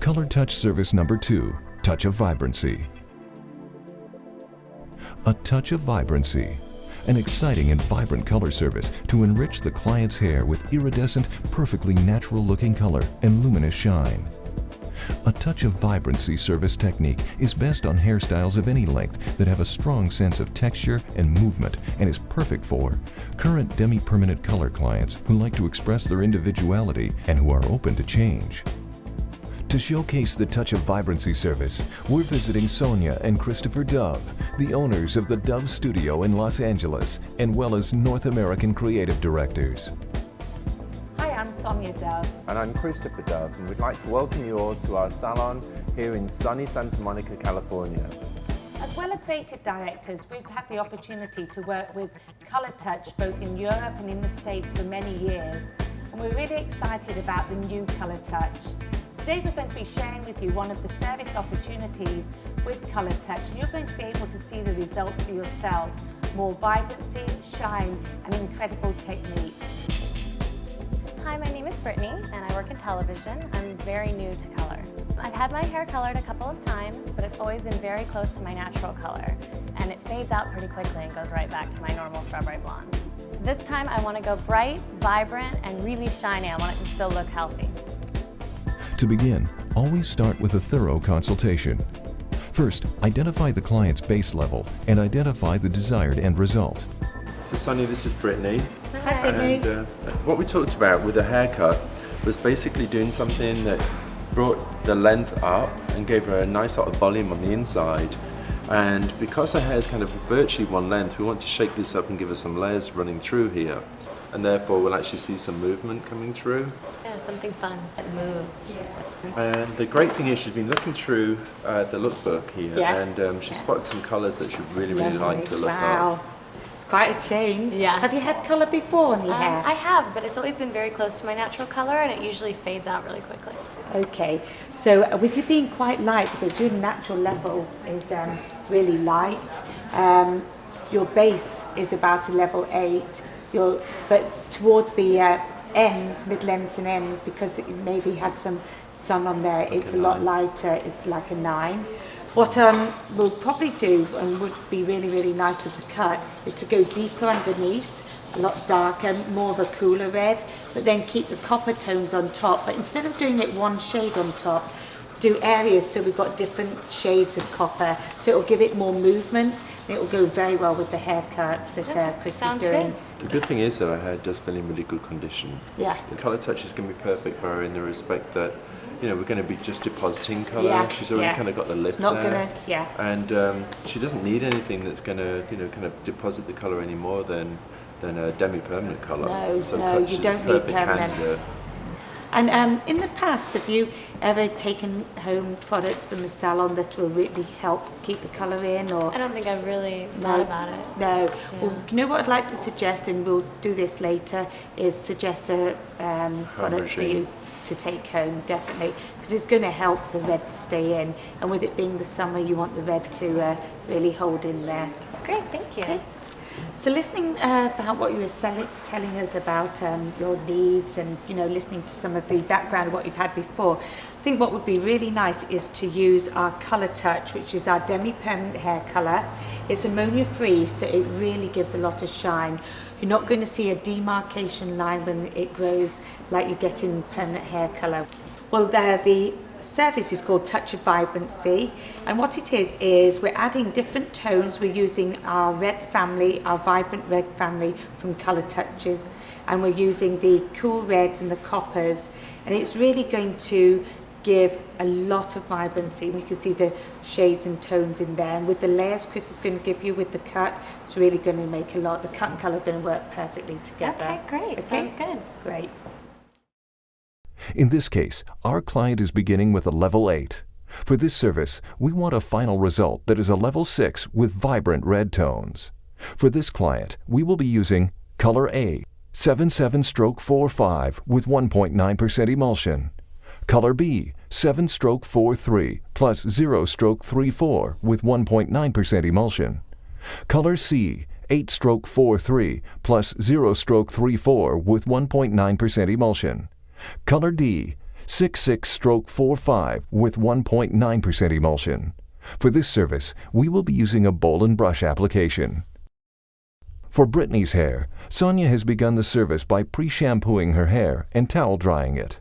Color Touch Service number 2, Touch of Vibrancy. A touch of vibrancy. An exciting and vibrant color service to enrich the client's hair with iridescent, perfectly natural-looking color and luminous shine. A touch of vibrancy service technique is best on hairstyles of any length that have a strong sense of texture and movement and is perfect for current demi-permanent color clients who like to express their individuality and who are open to change. To showcase the Touch of Vibrancy service, we're visiting Sonia and Christopher Dove, the owners of the Dove Studio in Los Angeles and Wella's North American creative directors. Hi, I'm Sonia Dove. And I'm Christopher Dove, and we'd like to welcome you all to our salon here in sunny Santa Monica, California. As Wella creative directors, we've had the opportunity to work with Color Touch both in Europe and in the States for many years, and we're really excited about the new Color Touch. Today we're going to be sharing with you one of the service opportunities with Color Touch, and you're going to be able to see the results for yourself. More vibrancy, shine, and incredible technique. Hi, my name is Brittany and I work in television. I'm very new to color. I've had my hair colored a couple of times, but it's always been very close to my natural color. And it fades out pretty quickly and goes right back to my normal strawberry blonde. This time I want to go bright, vibrant, and really shiny. I want it to still look healthy. To begin, always start with a thorough consultation. First, identify the client's base level and identify the desired end result. So Sonia, this is Brittany. Hi, Brittany. And what we talked about with the haircut was basically doing something that brought the length up and gave her a nice sort of volume on the inside. And because her hair is kind of virtually one length, we want to shake this up and give her some layers running through here. And therefore we'll actually see some movement coming through. Yeah, something fun that moves. And the great thing is she's been looking through the lookbook here, Yes. and she spotted some colours that she'd really like to look Wow. at. It's quite a change. Yeah. Have you had colour before in your hair? I have, but it's always been very close to my natural color and it usually fades out really quickly. Okay, so with you being quite light, because your natural level is really light, your base is about a level 8, but towards the ends, mid-lengths and ends, because it maybe had some sun on there, it's a lot lighter, it's like a 9. What we'll probably do, and would be really nice with the cut, is to go deeper underneath, a lot darker, more of a cooler red, but then keep the copper tones on top. But instead of doing it one shade on top, do areas so we've got different shades of copper, so it'll give it more movement, and it will go very well with the haircut that Chris is doing. The good thing is that her hair does feel in really good condition. Yeah. The Color Touch is going to be perfect for her in the respect that, you know, we're going to be just depositing colour. Yeah, She's already yeah. kind of got the lip It's not there. gonna, yeah. And she doesn't need anything that's going to, you know, kind of deposit the colour any more than a demi-permanent colour. No, so no, she's you don't a need perfect permanent. candidate. And in the past, have you ever taken home products from the salon that will really help keep the colour in? Or I don't think I've really thought about it. No. Yeah. Well, you know what I'd like to suggest, and we'll do this later, is suggest a product for regime. you to take home, definitely, because it's going to help the red stay in. And with it being the summer, you want the red to really hold in there. Great, thank you. Okay. So listening about what you were telling us about your needs and, you know, listening to some of the background of what you've had before, I think what would be really nice is to use our Color Touch, which is our demi-permanent hair colour. It's ammonia free, so it really gives a lot of shine. You're not going to see a demarcation line when it grows like you get in permanent hair colour. Well, the service is called Touch of Vibrancy, and what it is we're adding different tones. We're using our red family, our vibrant red family from Color Touches, and we're using the cool reds and the coppers, and it's really going to give a lot of vibrancy. We can see the shades and tones in there, and with the layers Chris is going to give you with the cut, it's really going to make a lot. The cut and colour are going to work perfectly together. Okay, great. Okay? Sounds good. Great. In this case, our client is beginning with a level 8. For this service, we want a final result that is a level 6 with vibrant red tones. For this client, we will be using Color A, 77/45 with 1.9% emulsion. Color B, 7/43 plus 0/34 with 1.9% emulsion. Color C, 8/43 plus 0/34 with 1.9% emulsion. Color D, 66-stroke 45 with 1.9% emulsion. For this service, we will be using a bowl and brush application. For Brittany's hair, Sonia has begun the service by pre-shampooing her hair and towel drying it.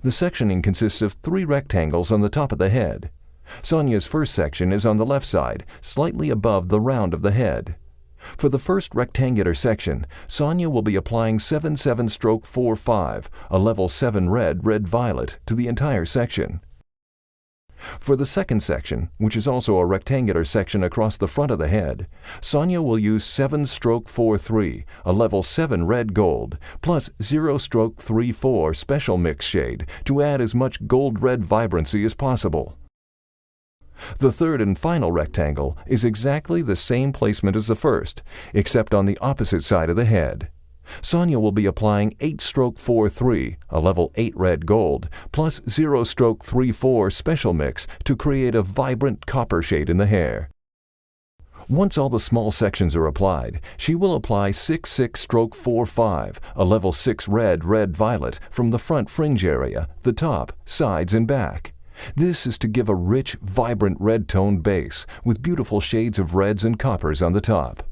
The sectioning consists of 3 rectangles on the top of the head. Sonia's first section is on the left side, slightly above the round of the head. For the first rectangular section, Sonia will be applying 77-stroke 45, a level 7 red-violet, to the entire section. For the second section, which is also a rectangular section across the front of the head, Sonia will use 7-stroke 43, a level 7 red-gold, plus 0-stroke 34 special mix shade to add as much gold-red vibrancy as possible. The third and final rectangle is exactly the same placement as the first, except on the opposite side of the head. Sonia will be applying 8-stroke 43, a level 8 red-gold, plus 0-stroke 34 special mix to create a vibrant copper shade in the hair. Once all the small sections are applied, she will apply 6-6-stroke 4-5, a level 6 red-violet, from the front fringe area, the top, sides, and back. This is to give a rich, vibrant red-toned base with beautiful shades of reds and coppers on the top.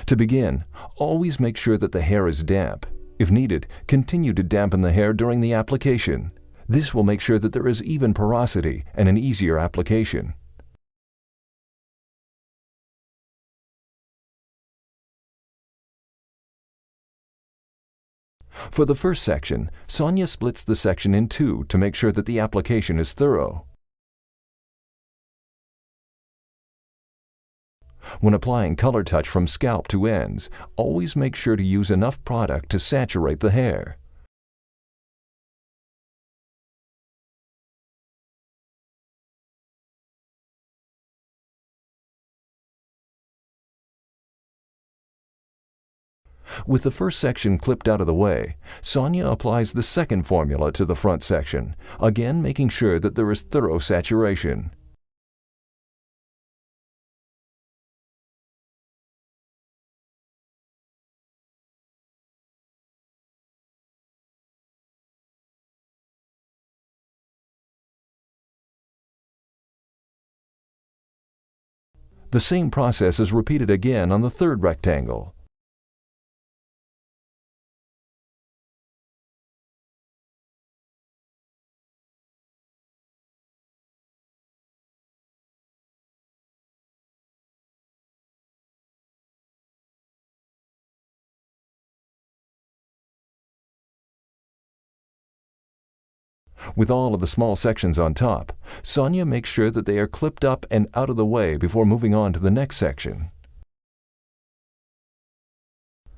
To begin, always make sure that the hair is damp. If needed, continue to dampen the hair during the application. This will make sure that there is even porosity and an easier application. For the first section, Sonia splits the section in 2 to make sure that the application is thorough. When applying color touch from scalp to ends, always make sure to use enough product to saturate the hair. With the first section clipped out of the way, Sonia applies the second formula to the front section, again making sure that there is thorough saturation. The same process is repeated again on the third rectangle. With all of the small sections on top, Sonia makes sure that they are clipped up and out of the way before moving on to the next section.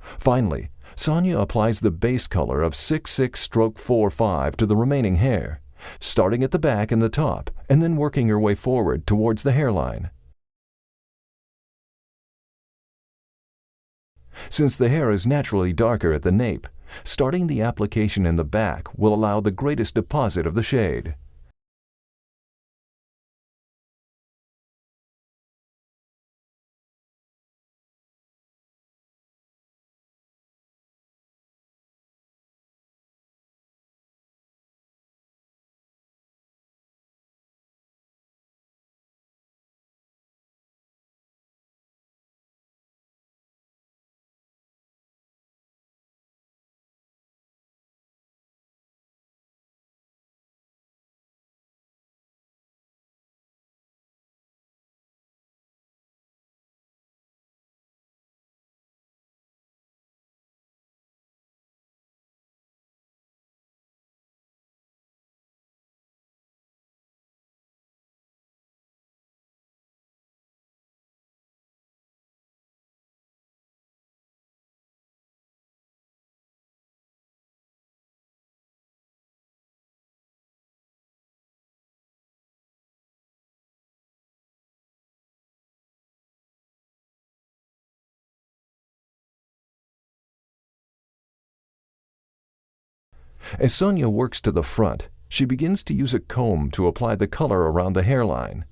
Finally, Sonia applies the base color of 6-6-stroke 4-5 to the remaining hair, starting at the back and the top, and then working her way forward towards the hairline. Since the hair is naturally darker at the nape, starting the application in the back will allow the greatest deposit of the shade. As Sonia works to the front, she begins to use a comb to apply the color around the hairline.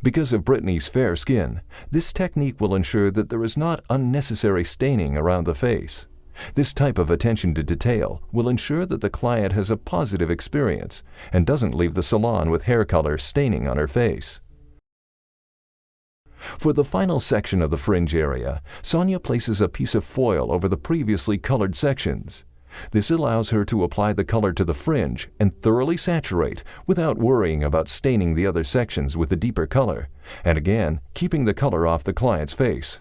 Because of Brittany's fair skin, this technique will ensure that there is not unnecessary staining around the face. This type of attention to detail will ensure that the client has a positive experience and doesn't leave the salon with hair color staining on her face. For the final section of the fringe area, Sonia places a piece of foil over the previously colored sections. This allows her to apply the color to the fringe and thoroughly saturate without worrying about staining the other sections with a deeper color, and again, keeping the color off the client's face.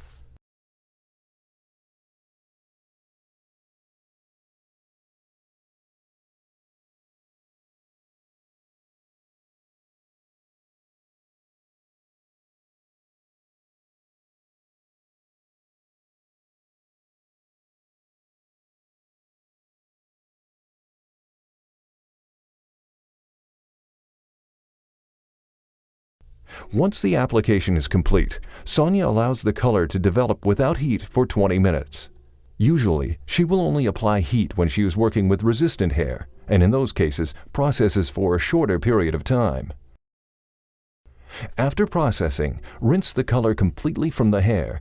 Once the application is complete, Sonia allows the color to develop without heat for 20 minutes. Usually, she will only apply heat when she is working with resistant hair, and in those cases, processes for a shorter period of time. After processing, rinse the color completely from the hair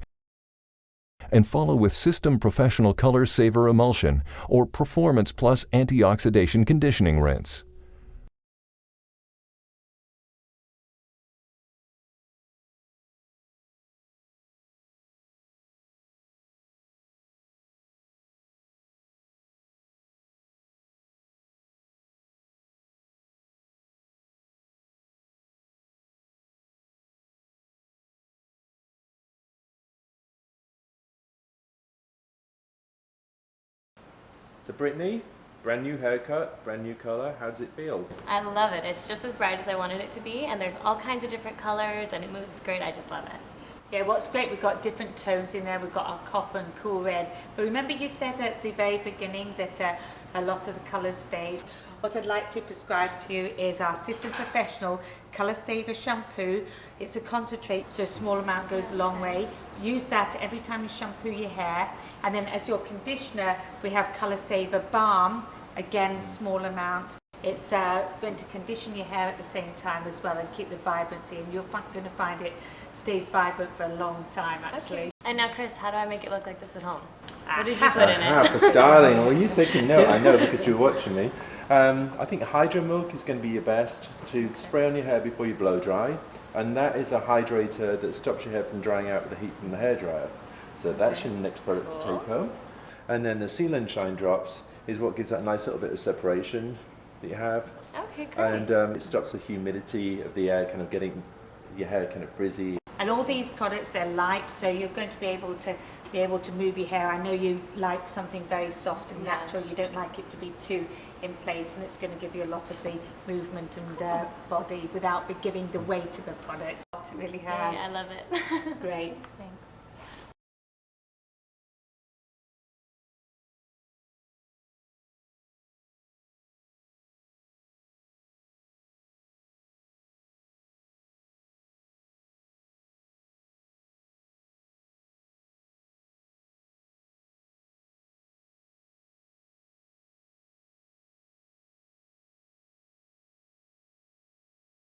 and follow with System Professional Color Saver Emulsion or Performance Plus Antioxidation Conditioning Rinse. So Brittany, brand new haircut, brand new color, how does it feel? I love it. It's just as bright as I wanted it to be, and there's all kinds of different colors, and it moves great. I just love it. Yeah, what's great, we've got different tones in there. We've got our copper and cool red. But remember you said at the very beginning that a lot of the colours fade. What I'd like to prescribe to you is our System Professional Colour Saver Shampoo. It's a concentrate, so a small amount goes a long way. Use that every time you shampoo your hair. And then as your conditioner, we have Colour Saver Balm, again, small amount. It's going to condition your hair at the same time as well and keep the vibrancy, and you're going to find it stays vibrant for a long time, actually. Okay. And now, Chris, how do I make it look like this at home? What did you put in it? For styling, well, you're taking note, I know, because you're watching me. I think Hydro Milk is going to be your best to spray on your hair before you blow dry, and that is a hydrator that stops your hair from drying out with the heat from the hairdryer. So that's your next product to take home. And then the Seal and Shine Drops is what gives that nice little bit of separation that you have. Okay, great. And it stops the humidity of the air kind of getting your hair kind of frizzy. And all these products, they're light, so you're going to be able to move your hair. I know you like something very soft and natural. You don't like it to be too in place, and it's going to give you a lot of the movement and body without giving the weight to the product. It really has. Yeah, I love it. Great.